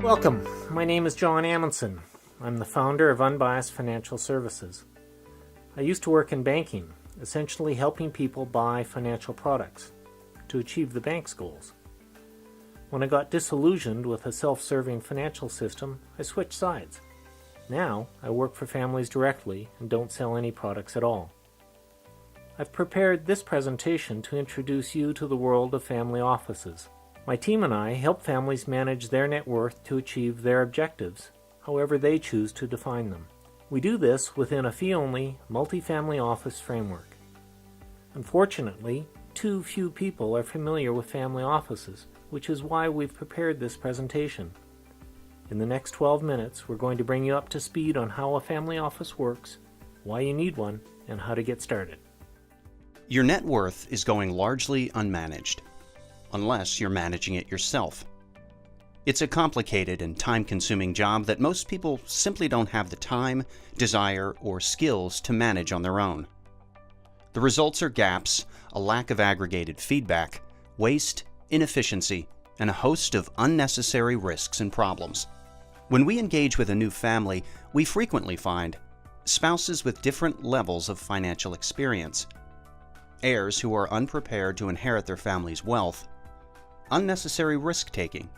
Welcome. My name is John Amundson. I'm the founder of Unbiased Financial Services. I used to work in banking, essentially helping people buy financial products to achieve the bank's goals. When I got disillusioned with a self-serving financial system, I switched sides. Now, I work for families directly and don't sell any products at all. I've prepared this presentation to introduce you to the world of family offices. My team and I help families manage their net worth to achieve their objectives, however they choose to define them. We do this within a fee-only, multifamily office framework. Unfortunately, too few people are familiar with family offices, which is why we've prepared this presentation. In the next 12 minutes, we're going to bring you up to speed on how a family office works, why you need one, and how to get started. Your net worth is going largely unmanaged, unless you're managing it yourself. It's a complicated and time-consuming job that most people simply don't have the time, desire, or skills to manage on their own. The results are gaps, a lack of aggregated feedback, waste, inefficiency, and a host of unnecessary risks and problems. When we engage with a new family, we frequently find spouses with different levels of financial experience, heirs who are unprepared to inherit their family's wealth, unnecessary risk-taking,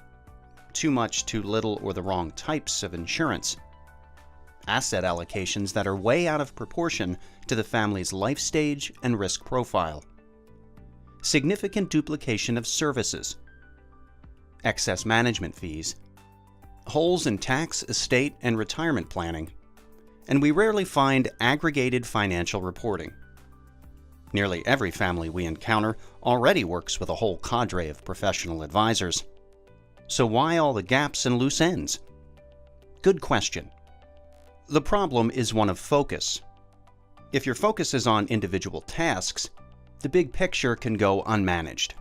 too much, too little, or the wrong types of insurance, asset allocations that are way out of proportion to the family's life stage and risk profile, significant duplication of services, excess management fees, holes in tax, estate, and retirement planning, and we rarely find aggregated financial reporting. Nearly every family we encounter already works with a whole cadre of professional advisors. So why all the gaps and loose ends? Good question. The problem is one of focus. If your focus is on individual tasks, the big picture can go unmanaged.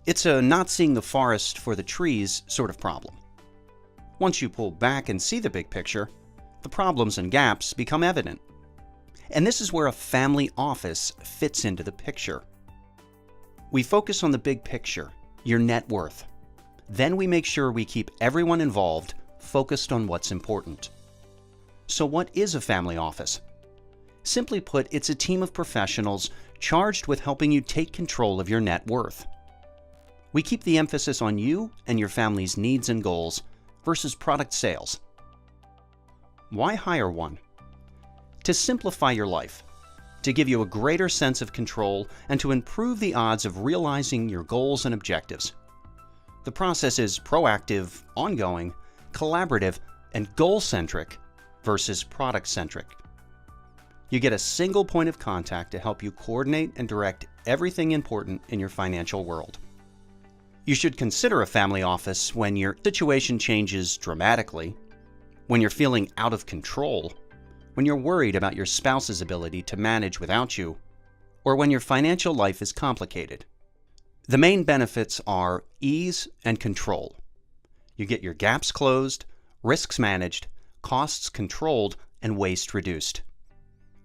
It's a not seeing the forest for the trees sort of problem. Once you pull back and see the big picture, the problems and gaps become evident. And this is where a family office fits into the picture. We focus on the big picture, your net worth. Then we make sure we keep everyone involved focused on what's important. So what is a family office? Simply put, it's a team of professionals charged with helping you take control of your net worth. We keep the emphasis on you and your family's needs and goals versus product sales. Why hire one? To simplify your life, to give you a greater sense of control, and to improve the odds of realizing your goals and objectives. The process is proactive, ongoing, collaborative, and goal-centric versus product-centric. You get a single point of contact to help you coordinate and direct everything important in your financial world. You should consider a family office when your situation changes dramatically, when you're feeling out of control, when you're worried about your spouse's ability to manage without you, or when your financial life is complicated. The main benefits are ease and control. You get your gaps closed, risks managed, costs controlled, and waste reduced.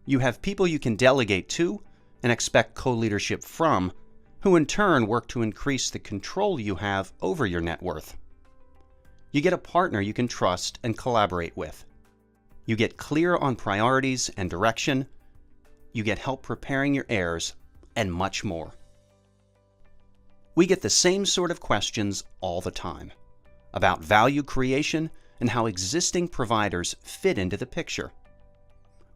You have people you can delegate to and expect co-leadership from, who in turn work to increase the control you have over your net worth. You get a partner you can trust and collaborate with. You get clear on priorities and direction. You get help preparing your heirs, and much more. We get the same sort of questions all the time about value creation and how existing providers fit into the picture.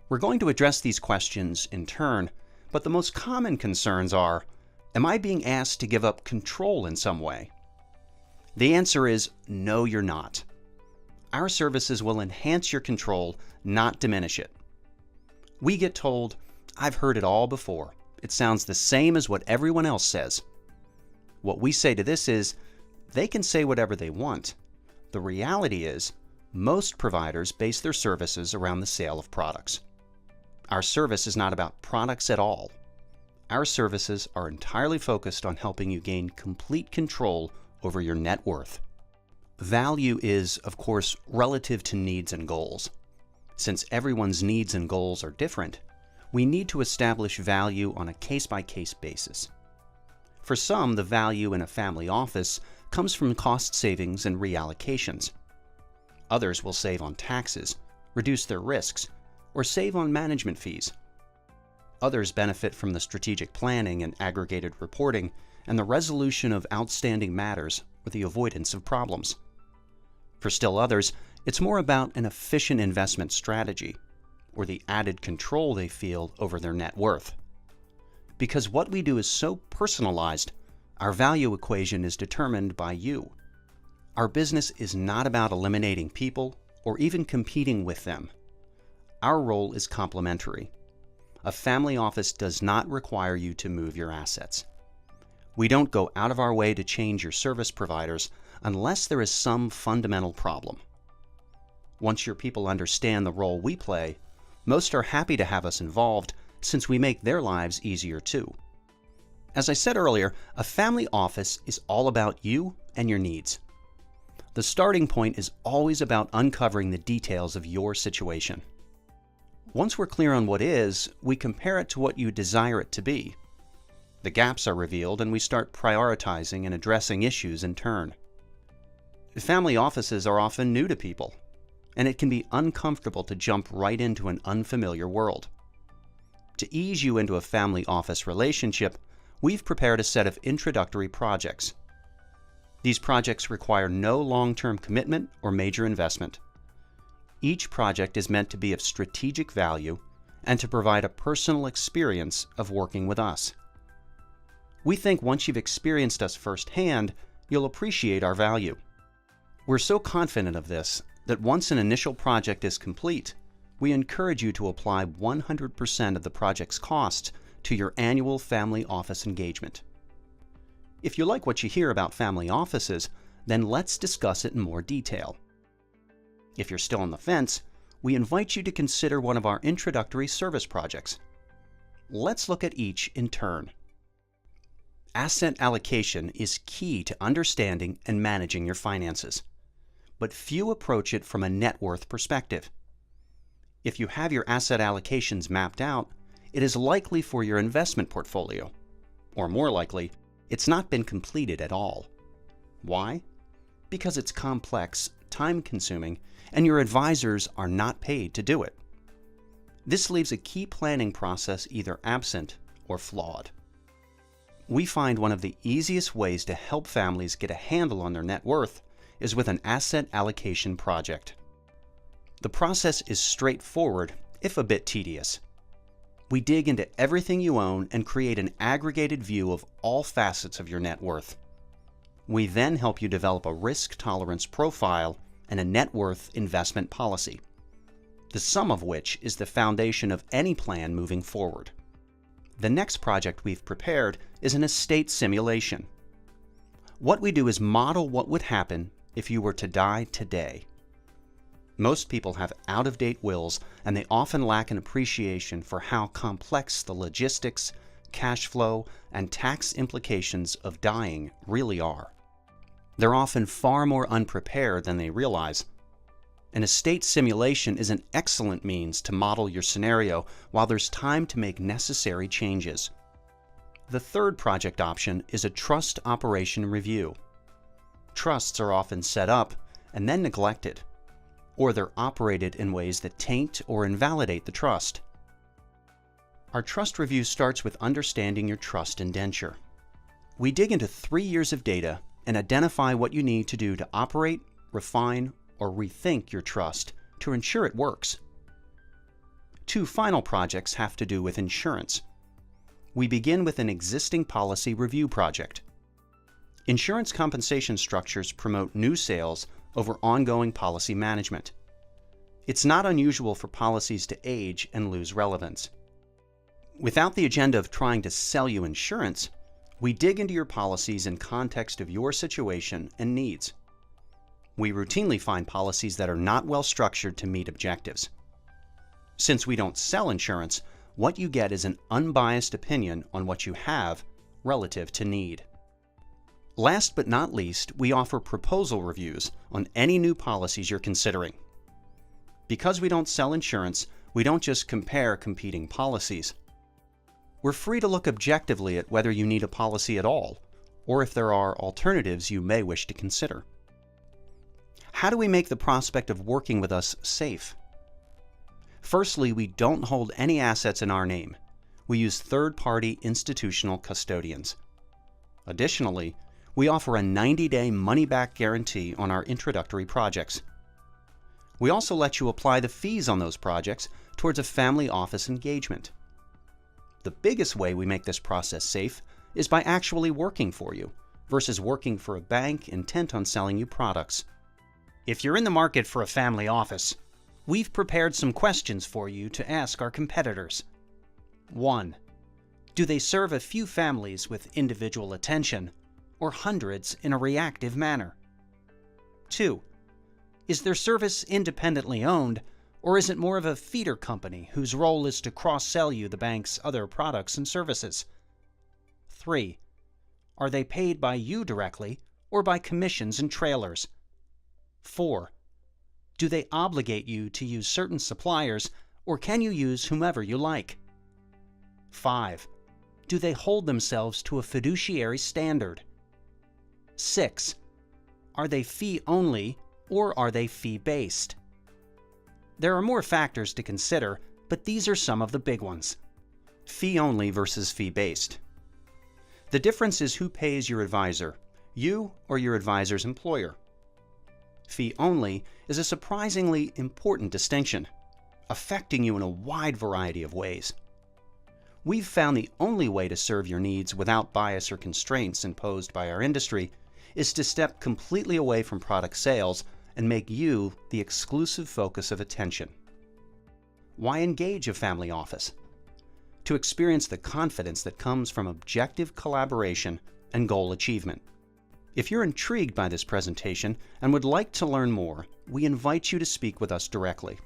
We're going to address these questions in turn, but the most common concerns are, am I being asked to give up control in some way? The answer is no, you're not. Our services will enhance your control, not diminish it. We get told, I've heard it all before. It sounds the same as what everyone else says. What we say to this is, they can say whatever they want. The reality is, most providers base their services around the sale of products. Our service is not about products at all. Our services are entirely focused on helping you gain complete control over your net worth. Value is, of course, relative to needs and goals. Since everyone's needs and goals are different, we need to establish value on a case-by-case basis. For some, the value in a family office comes from cost savings and reallocations. Others will save on taxes, reduce their risks, or save on management fees. Others benefit from the strategic planning and aggregated reporting and the resolution of outstanding matters or the avoidance of problems. For still others, it's more about an efficient investment strategy or the added control they feel over their net worth. Because what we do is so personalized, our value equation is determined by you. Our business is not about eliminating people or even competing with them. Our role is complementary. A family office does not require you to move your assets. We don't go out of our way to change your service providers unless there is some fundamental problem. Once your people understand the role we play, most are happy to have us involved since we make their lives easier too. As I said earlier, a family office is all about you and your needs. The starting point is always about uncovering the details of your situation. Once we're clear on what is, we compare it to what you desire it to be. The gaps are revealed and we start prioritizing and addressing issues in turn. Family offices are often new to people, and it can be uncomfortable to jump right into an unfamiliar world. To ease you into a family office relationship, we've prepared a set of introductory projects. These projects require no long-term commitment or major investment. Each project is meant to be of strategic value and to provide a personal experience of working with us. We think once you've experienced us firsthand, you'll appreciate our value. We're so confident of this that once an initial project is complete, we encourage you to apply 100% of the project's costs to your annual family office engagement. If you like what you hear about family offices, then let's discuss it in more detail. If you're still on the fence, we invite you to consider one of our introductory service projects. Let's look at each in turn. Asset allocation is key to understanding and managing your finances, but few approach it from a net worth perspective. If you have your asset allocations mapped out, it is likely for your investment portfolio, or more likely, it's not been completed at all. Why? Because it's complex, time-consuming, and your advisors are not paid to do it. This leaves a key planning process either absent or flawed. We find one of the easiest ways to help families get a handle on their net worth is with an asset allocation project. The process is straightforward, if a bit tedious. We dig into everything you own and create an aggregated view of all facets of your net worth. We then help you develop a risk tolerance profile and a net worth investment policy, the sum of which is the foundation of any plan moving forward. The next project we've prepared is an estate simulation. What we do is model what would happen if you were to die today. Most people have out-of-date wills, and they often lack an appreciation for how complex the logistics, cash flow, and tax implications of dying really are. They're often far more unprepared than they realize. An estate simulation is an excellent means to model your scenario while there's time to make necessary changes. The third project option is a trust operation review. Trusts are often set up and then neglected, or they're operated in ways that taint or invalidate the trust. Our trust review starts with understanding your trust indenture. We dig into 3 years of data and identify what you need to do to operate, refine, or rethink your trust to ensure it works. 2 final projects have to do with insurance. We begin with an existing policy review project. Insurance compensation structures promote new sales over ongoing policy management. It's not unusual for policies to age and lose relevance. Without the agenda of trying to sell you insurance, we dig into your policies in context of your situation and needs. We routinely find policies that are not well structured to meet objectives. Since we don't sell insurance, what you get is an unbiased opinion on what you have relative to need. Last but not least, we offer proposal reviews on any new policies you're considering. Because we don't sell insurance, we don't just compare competing policies. We're free to look objectively at whether you need a policy at all, or if there are alternatives you may wish to consider. How do we make the prospect of working with us safe? Firstly, we don't hold any assets in our name. We use third-party institutional custodians. Additionally, we offer a 90-day money-back guarantee on our introductory projects. We also let you apply the fees on those projects towards a family office engagement. The biggest way we make this process safe is by actually working for you, versus working for a bank intent on selling you products. If you're in the market for a family office, we've prepared some questions for you to ask our competitors. 1. Do they serve a few families with individual attention, or hundreds in a reactive manner? 2. Is their service independently owned, or is it more of a feeder company whose role is to cross-sell you the bank's other products and services? 3. Are they paid by you directly, or by commissions and trailers? 4. Do they obligate you to use certain suppliers, or can you use whomever you like? 5. Do they hold themselves to a fiduciary standard? 6. Are they fee-only, or are they fee-based? There are more factors to consider, but these are some of the big ones. Fee-only versus fee-based. The difference is who pays your advisor, you or your advisor's employer. Fee-only is a surprisingly important distinction, affecting you in a wide variety of ways. We've found the only way to serve your needs without bias or constraints imposed by our industry is to step completely away from product sales and make you the exclusive focus of attention. Why engage a family office? To experience the confidence that comes from objective collaboration and goal achievement. If you're intrigued by this presentation and would like to learn more, we invite you to speak with us directly.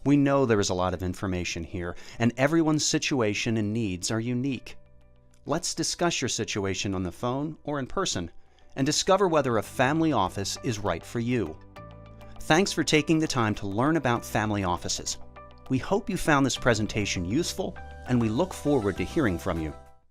We know there is a lot of information here, and everyone's situation and needs are unique. Let's discuss your situation on the phone or in person and discover whether a family office is right for you. Thanks for taking the time to learn about family offices. We hope you found this presentation useful, and we look forward to hearing from you.